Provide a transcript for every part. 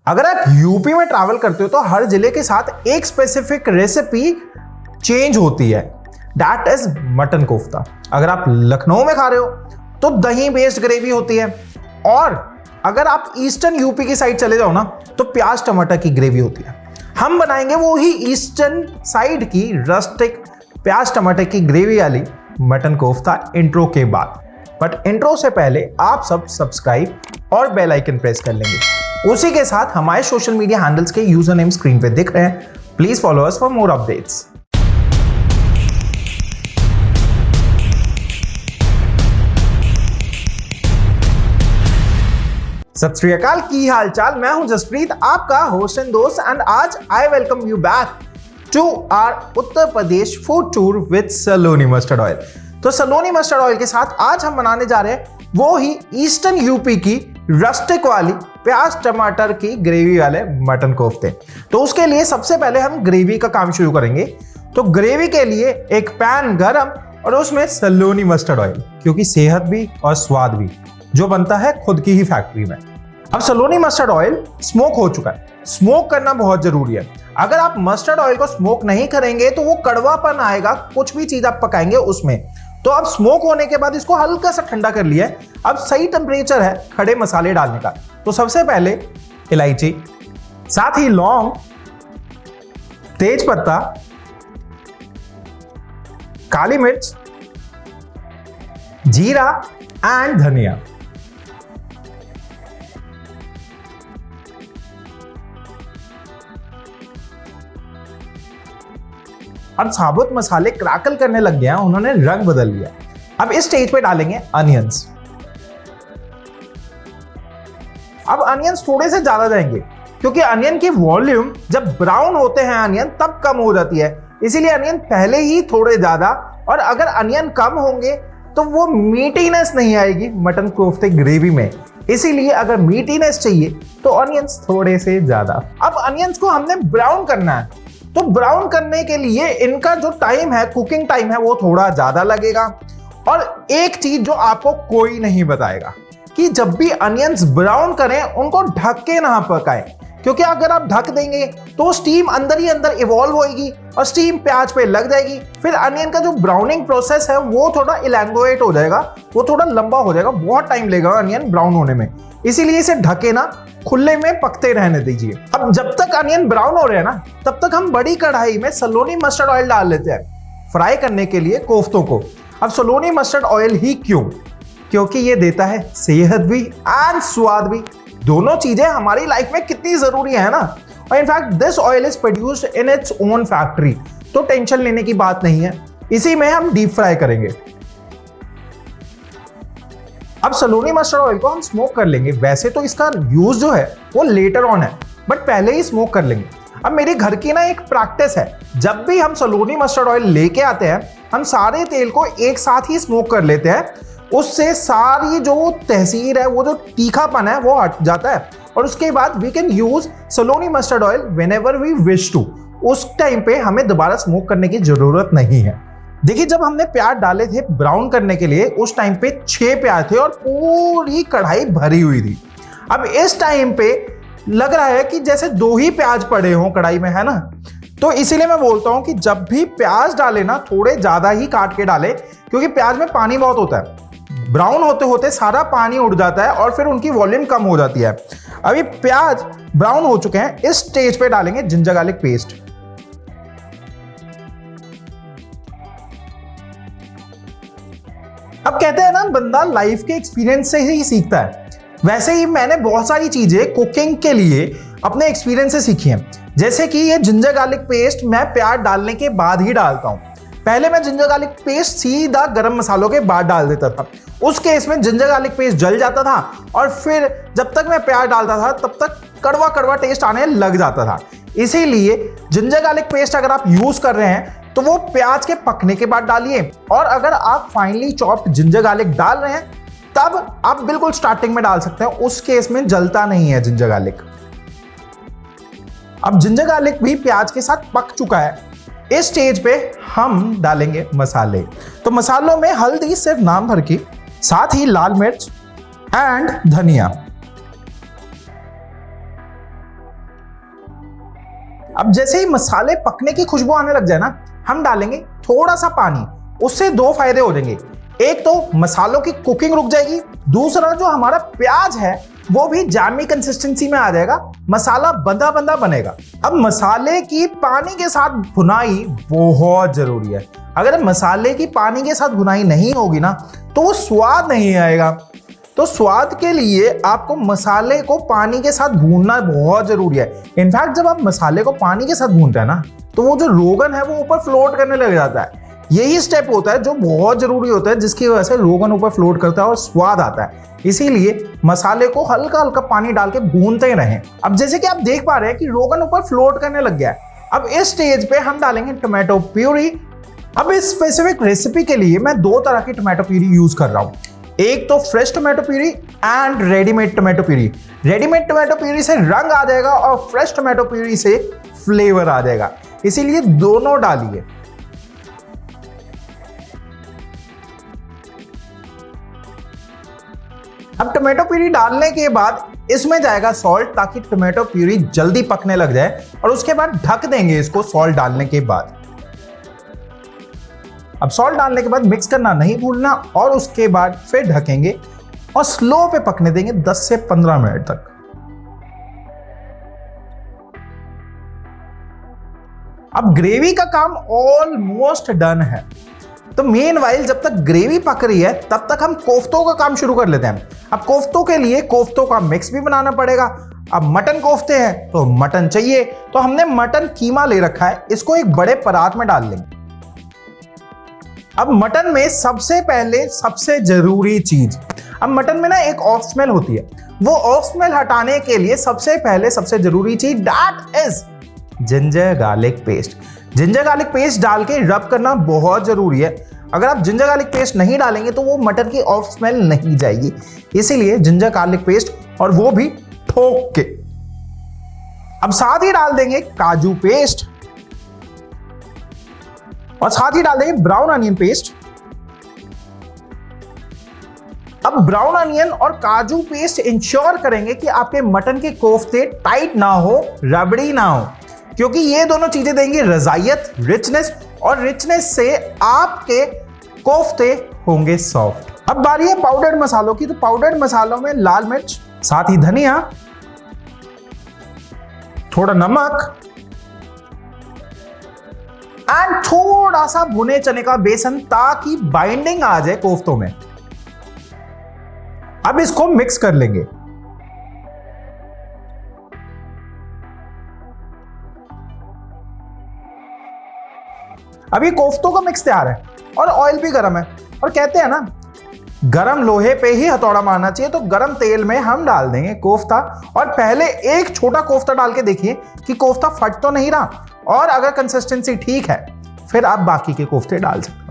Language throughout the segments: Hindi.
अगर आप यूपी में ट्रैवल करते हो तो हर जिले के साथ एक स्पेसिफिक रेसिपी चेंज होती है, दैट इज मटन कोफ्ता। अगर आप लखनऊ में खा रहे हो तो दही बेस्ड ग्रेवी होती है, और अगर आप ईस्टर्न यूपी की साइड चले जाओ ना तो प्याज टमाटर की ग्रेवी होती है। हम बनाएंगे वो ही ईस्टर्न साइड की रस्टिक प्याज टमाटर की ग्रेवी वाली मटन कोफ्ता इंट्रो के बाद। बट इंट्रो से पहले आप सब सब्सक्राइब और बेल आइकन प्रेस कर लेंगे। उसी के साथ हमारे सोशल मीडिया हैंडल्स के यूजर नेम स्क्रीन पे दिख रहे हैं। Please follow us for more updates. सत श्री अकाल, की हाल चाल। मैं हूं जसप्रीत, आपका होस्ट एंड दोस्त, एंड आज I welcome you back to our Uttar Pradesh food tour with Saloni mustard oil. तो सलोनी मस्टर्ड ऑयल के साथ आज हम बनाने जा रहे हैं वो ही ईस्टर्न यूपी की रस्टिक वाली प्याज टमाटर की ग्रेवी वाले मटन कोफ्ते। तो उसके लिए सबसे पहले हम ग्रेवी का काम शुरू करेंगे। तो ग्रेवी के लिए एक पैन गरम और उसमें सलोनी मस्टर्ड ऑयल, क्योंकि सेहत भी और स्वाद भी जो बनता है खुद की ही फैक्ट्री में। अब सलोनी मस्टर्ड ऑयल स्मोक हो चुका है। स्मोक करना बहुत जरूरी है। अगर आप मस्टर्ड ऑयल को स्मोक नहीं करेंगे तो वो कड़वापन आएगा, कुछ भी चीज आप पकाएंगे उसमें। तो अब स्मोक होने के बाद इसको हल्का सा ठंडा कर लिया है। अब सही टेम्परेचर है खड़े मसाले डालने का। तो सबसे पहले इलायची, साथ ही लौंग, तेज पत्ता, काली मिर्च, जीरा एंड धनिया। अब साबुत मसाले क्रैकल करने लग गए हैं, उन्होंने रंग बदल लिया। अब इस स्टेज पे डालेंगे अनियंस। अब अनियंस थोड़े से ज्यादा जाएंगे, क्योंकि अनियन की वॉल्यूम जब ब्राउन होते हैं अनियन तब कम हो जाती है, इसीलिए अनियन पहले ही थोड़े ज्यादा। और अगर अनियन कम होंगे तो वो मीटीनेस नहीं आएगी मटन कोफ्ते ग्रेवी में, इसीलिए अगर मीटीनेस चाहिए तो अनियंस थोड़े से ज्यादा। अब अनियंस को हमने ब्राउन करना है, तो ब्राउन करने के लिए इनका जो टाइम है, कुकिंग टाइम है, वो थोड़ा ज्यादा लगेगा। और एक चीज जो आपको कोई नहीं बताएगा कि जब भी अनियंस ब्राउन करें उनको ढक के ना पकाएं, क्योंकि अगर आप ढक देंगे तो स्टीम अंदर ही अंदर इवॉल्व होएगी और स्टीम प्याज पे लग जाएगी। फिर अनियन का जो ब्राउनिंग प्रोसेस है वो थोड़ा इलैंगुएट हो जाएगा, वो थोड़ा लंबा हो जाएगा, बहुत टाइम लगेगा अनियन ब्राउन होने में। इसीलिए इसे ढके ना, खुले में पकते रहने दीजिए। अब जब तक अनियन ब्राउन हो रहे हैं ना, तब तक हम बड़ी कढ़ाई में सलोनी मस्टर्ड ऑयल डाल लेते हैं फ्राई करने के लिए कोफ्तों को। अब सलोनी मस्टर्ड ऑयल ही क्यों? क्योंकि ये देता है सेहत भी एंड स्वाद भी। दोनों चीजें हमारी लाइफ में कितनी जरूरी है ना। और in fact this oil is produced in its own factory, तो टेंशन लेने की बात नहीं है। इसी में हम डीप फ्राई करेंगे। अब सलोनी मस्टर्ड ऑयल को हम स्मोक कर लेंगे। वैसे तो इसका यूज जो है वो लेटर ऑन है, बट पहले ही स्मोक कर लेंगे। अब मेरे घर की ना एक प्रैक्टिस है, जब भी हम सलोनी मस्टर्ड ऑयल लेके आते हैं हम सारे तेल को एक साथ ही स्मोक कर लेते हैं। उससे सारी जो तहसीर है, वो जो तीखापन है, वो हट जाता है। और उसके बाद we can use Saloni mustard oil whenever we wish to. उस टाइम पे हमें दोबारा स्मोक करने की जरूरत नहीं है। देखिए, जब हमने प्याज डाले थे ब्राउन करने के लिए, उस टाइम पे 6 प्याज थे और पूरी कढ़ाई भरी हुई थी। अब इस टाइम पे लग रहा है कि जैसे 2 ही प्याज पड़े हों कढ़ाई में, है ना। तो इसीलिए मैं बोलता हूं कि जब भी प्याज डाले ना, थोड़े ज्यादा ही काट के डाले, क्योंकि प्याज में पानी बहुत होता है। ब्राउन होते होते सारा पानी उड़ जाता है और फिर उनकी वॉल्यूम कम हो जाती है। अभी प्याज ब्राउन हो चुके हैं, इस स्टेज पे डालेंगे जिंजर गार्लिक पेस्ट। अब कहते हैं ना, बंदा लाइफ के एक्सपीरियंस से ही सीखता है। वैसे ही मैंने बहुत सारी चीजें कुकिंग के लिए अपने एक्सपीरियंस से सीखी हैं। जैसे कि ये जिंजर गार्लिक पेस्ट मैं प्याज डालने के बाद ही डालता हूं। पहले मैं जिंजर गार्लिक पेस्ट सीधा गरम मसालों के बाद डाल देता था। उस केस में जिंजर गार्लिक पेस्ट जल जाता था और फिर जब तक मैं प्याज डालता था तब तक कड़वा कड़वा टेस्ट आने लग जाता था। इसीलिए जिंजर गार्लिक पेस्ट अगर आप यूज कर रहे हैं तो वो प्याज के पकने के बाद डालिए। और अगर आप फाइनली चॉप्ड जिंजर गार्लिक डाल रहे हैं तब आप बिल्कुल स्टार्टिंग में डाल सकते हैं, उस केस में जलता नहीं है जिंजर गार्लिक। अब जिंजर गार्लिक भी प्याज के साथ पक चुका है। इस स्टेज पे हम डालेंगे मसाले। तो मसालों में हल्दी सिर्फ नाम भर की, साथ ही लाल मिर्च एंड धनिया। अब जैसे ही मसाले पकने की खुशबू आने लग जाए ना, हम डालेंगे थोड़ा सा पानी। उससे दो फायदे हो जाएंगे, एक तो मसालों की कुकिंग रुक जाएगी, दूसरा जो हमारा प्याज है वो भी जामी कंसिस्टेंसी में आ जाएगा, मसाला बंधा बंधा बनेगा। अब मसाले की पानी के साथ भुनाई बहुत जरूरी है। अगर मसाले की पानी के साथ भुनाई नहीं होगी ना तो वो स्वाद नहीं आएगा। तो स्वाद के लिए आपको मसाले को पानी के साथ भूनना बहुत जरूरी है। इनफैक्ट जब आप मसाले को पानी के साथ भूनते हैं ना तो वो जो रोगन है वो ऊपर फ्लोट करने लग जाता है। यही स्टेप होता है जो बहुत जरूरी होता है, जिसकी वजह से रोगन ऊपर फ्लोट करता है और स्वाद आता है। इसीलिए मसाले को हल्का हल्का पानी डाल के भूनते रहें। अब जैसे कि आप देख पा रहे हैं कि रोगन ऊपर फ्लोट करने लग गया है। अब इस स्टेज पे हम डालेंगे टोमेटो प्यूरी। अब इस स्पेसिफिक रेसिपी के लिए मैं दो तरह की टोमेटो प्यूरी यूज कर रहा हूँ, एक तो fresh tomato puree and readymade tomato puree. Readymade tomato puree से रंग आ जाएगा और फ्रेश टोमेटो प्यूरी से फ्लेवर आ जाएगा, इसीलिए दोनों डालिए। अब टोमेटो प्यूरी डालने के बाद इसमें जाएगा सॉल्ट, ताकि टोमेटो प्यूरी जल्दी पकने लग जाए, और उसके बाद ढक देंगे इसको सॉल्ट डालने के बाद। अब सॉल्ट डालने के बाद मिक्स करना नहीं भूलना, और उसके बाद फिर ढकेंगे और स्लो पे पकने देंगे 10 से 15 मिनट तक। अब ग्रेवी का काम ऑलमोस्ट डन है। तो मेनवाइल जब तक ग्रेवी पक रही है तब तक हम कोफ्तों का काम शुरू कर लेते हैं। अब कोफ्तों के लिए कोफ्तों का मिक्स भी बनाना पड़ेगा। अब मटन कोफ्ते हैं तो मटन चाहिए, तो हमने मटन कीमा ले रखा है, इसको एक बड़े परात में डाल लेंगे। अब मटन में सबसे पहले सबसे जरूरी चीज, अब मटन में ना एक ऑफ स्मेल होती है, वो ऑफ स्मेल हटाने के लिए सबसे पहले सबसे जरूरी चीज that is ginger garlic paste. Ginger garlic paste डाल के रब करना बहुत जरूरी है। अगर आप जिंजर गार्लिक पेस्ट नहीं डालेंगे तो वो मटन की ऑफ स्मेल नहीं जाएगी, इसीलिए जिंजर गार्लिक पेस्ट, और वो भी ठोक के। अब साथ ही डाल देंगे काजू पेस्ट, और साथ ही डाल देंगे ब्राउन अनियन पेस्ट। अब ब्राउन अनियन और काजू पेस्ट इंश्योर करेंगे कि आपके मटन के कोफ्ते टाइट ना हो, रबड़ी ना हो, क्योंकि ये दोनों चीजें देंगी रजायत, रिचनेस, और रिचनेस से आपके कोफ्ते होंगे सॉफ्ट। अब बारी है पाउडर्ड मसालों की। तो पाउडर्ड मसालों में लाल मिर्च, साथ ही धनिया, थोड़ा नमक एंड थोड़ा सा भुने चने का बेसन, ताकि बाइंडिंग आ जाए कोफ्तों में। अब इसको मिक्स कर लेंगे। अभी कोफ्तों का मिक्स तैयार है और ऑयल भी गर्म है, और कहते हैं ना गरम लोहे पे ही हथौड़ा मारना चाहिए। तो गरम तेल में हम डाल देंगे कोफ्ता, और पहले एक छोटा कोफ्ता डाल के देखिए कि कोफ्ता फट तो नहीं रहा, और अगर कंसिस्टेंसी ठीक है फिर आप बाकी के कोफ्ते डाल सकते हो।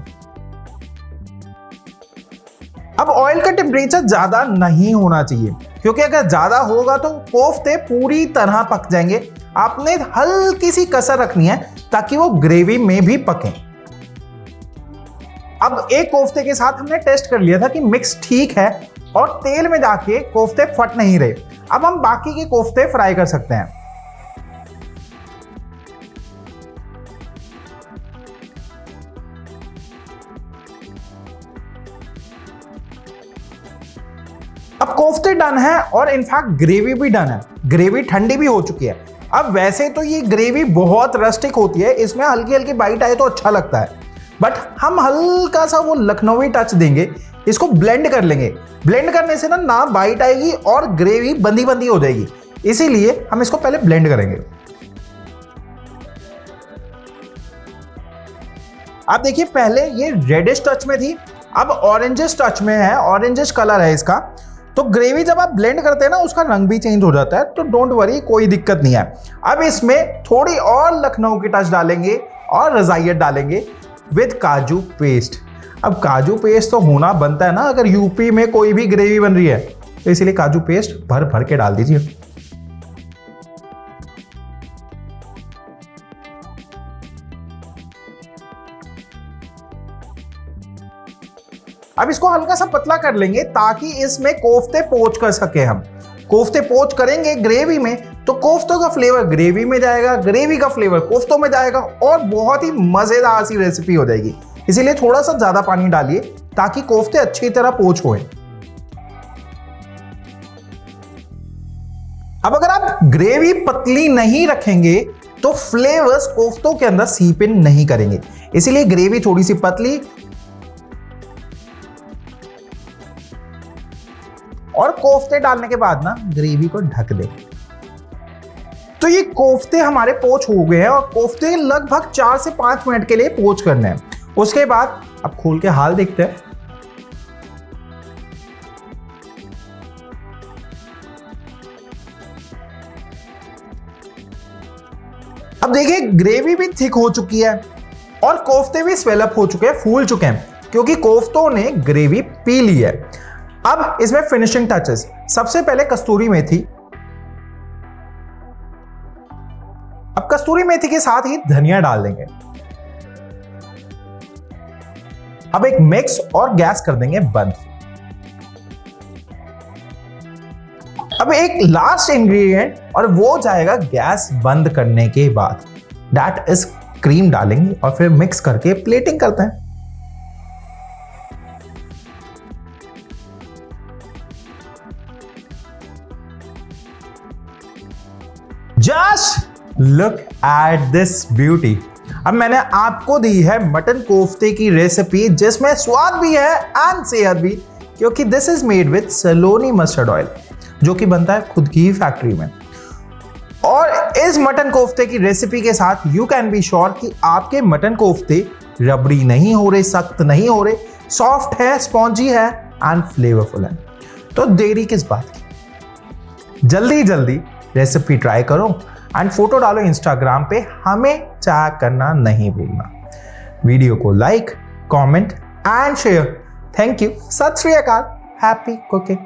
अब ऑयल का टेम्परेचर ज्यादा नहीं होना चाहिए, क्योंकि अगर ज्यादा होगा तो कोफ्ते पूरी तरह पक जाएंगे। आपने हल्की सी कसर रखनी है ताकि वो ग्रेवी में भी पके। अब एक कोफ्ते के साथ हमने टेस्ट कर लिया था कि मिक्स ठीक है और तेल में जाके कोफ्ते फट नहीं रहे। अब हम बाकी के कोफ्ते फ्राई कर सकते हैं। अब कोफ्ते डन है और इनफैक्ट ग्रेवी भी डन है। ग्रेवी ठंडी भी हो चुकी है। अब वैसे तो ये ग्रेवी बहुत रस्टिक होती है, इसमें हल्की हल्की बाइट आए तो अच्छा लगता है, बट हम हल्का सा वो लखनवी टच देंगे, इसको ब्लेंड कर लेंगे। ब्लेंड करने से ना बाइट आएगी और ग्रेवी बंदी बंदी हो जाएगी, इसीलिए हम इसको पहले ब्लेंड करेंगे। आप देखिए पहले ये रेडिश टच में थी, अब ऑरेंजिश टच में है, ऑरेंजिश कलर है इसका। तो ग्रेवी जब आप ब्लेंड करते हैं ना उसका रंग भी चेंज हो जाता है, तो डोंट वरी, कोई दिक्कत नहीं है। अब इसमें थोड़ी और लखनऊ की टच डालेंगे और रजायत डालेंगे विद काजू पेस्ट। अब काजू पेस्ट तो होना बनता है ना अगर यूपी में कोई भी ग्रेवी बन रही है, तो इसीलिए काजू पेस्ट भर भर के डाल दीजिए। अब इसको हल्का सा पतला कर लेंगे ताकि इसमें कोफ्ते पोंछ कर सके हम। कोफ्ते पोंछ करेंगे ग्रेवी में तो कोफ्तों का फ्लेवर ग्रेवी में जाएगा, ग्रेवी का फ्लेवर कोफ्तों में जाएगा और बहुत ही मजेदार सी रेसिपी हो जाएगी। इसीलिए थोड़ा सा ज्यादा पानी डालिए ताकि कोफ्ते अच्छी तरह पोच होएं। अब अगर आप ग्रेवी पतली नहीं रखेंगे तो फ्लेवर्स कोफ्तों के अंदर सीप इन नहीं करेंगे, इसीलिए ग्रेवी थोड़ी सी पतली और कोफ्ते डालने के बाद ना ग्रेवी को ढक दे। तो ये कोफ्ते हमारे पोच हो गए हैं और कोफ्ते लगभग 4 से 5 मिनट के लिए पोच करने हैं। उसके बाद अब खोल के हाल देखते हैं। अब देखिए ग्रेवी भी थिक हो चुकी है और कोफ्ते भी स्वेल अप हो चुके हैं, फूल चुके हैं, क्योंकि कोफ्तों ने ग्रेवी पी ली है। अब इसमें फिनिशिंग टचेस, सबसे पहले कस्तूरी मेथी। अब कस्तूरी मेथी के साथ ही धनिया डाल देंगे। अब एक मिक्स और गैस कर देंगे बंद। अब एक लास्ट इंग्रेडिएंट और वो जाएगा गैस बंद करने के बाद, दैट इज क्रीम डालेंगे और फिर मिक्स करके प्लेटिंग करते हैं। Just look at this beauty. अब मैंने आपको दी है मटन कोफ्ते की रेसिपी जिसमें स्वाद भी है एंड सेहत भी, क्योंकि this is made with Saloni mustard oil जो कि बनता है खुद की फैक्ट्री में। और इस मटन कोफ्ते की रेसिपी के साथ यू कैन बी श्योर कि आपके मटन कोफ्ते रबड़ी नहीं हो रहे, सख्त नहीं हो रहे, सॉफ्ट है, स्पॉन्जी है एंड फ्लेवरफुल है। तो देरी किस बात की, जल्दी जल्दी रेसिपी ट्राई करो एंड फोटो डालो इंस्टाग्राम पे, हमें टैग करना नहीं भूलना। वीडियो को like, comment and share. Thank you. सत श्री अकाल। Happy cooking.